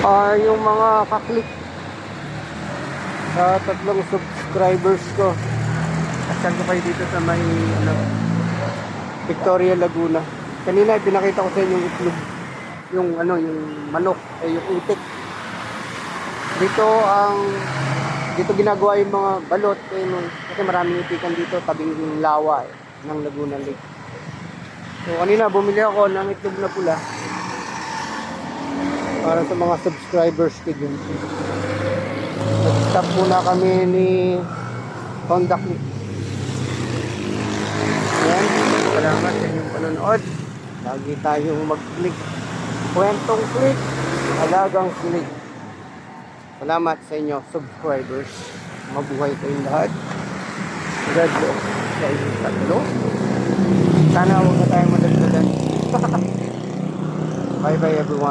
Yung mga kaklik sa tatlong subscribers ko. Asan ko kayo dito sa may Victoria, Laguna. Kanina pinakita ko sa inyo yung itlog, yung yung manok, yung itik. Dito ginagawa yung mga balot kasi maraming itikan dito tabing lawa ng Laguna Lake. So kanina bumili ako ng itlog na pula para sa mga subscribers ko dyan. Nag-stop muna kami ni Honda Click. Ayan, salamat sa inyong panonood. Lagi tayong mag-click. Kwentong click, alagang click. Salamat sa inyo, subscribers. Mabuhay kayong lahat. God bless sa inyong tatlo. Sana huwag na tayong madagdagan. Bye bye everyone.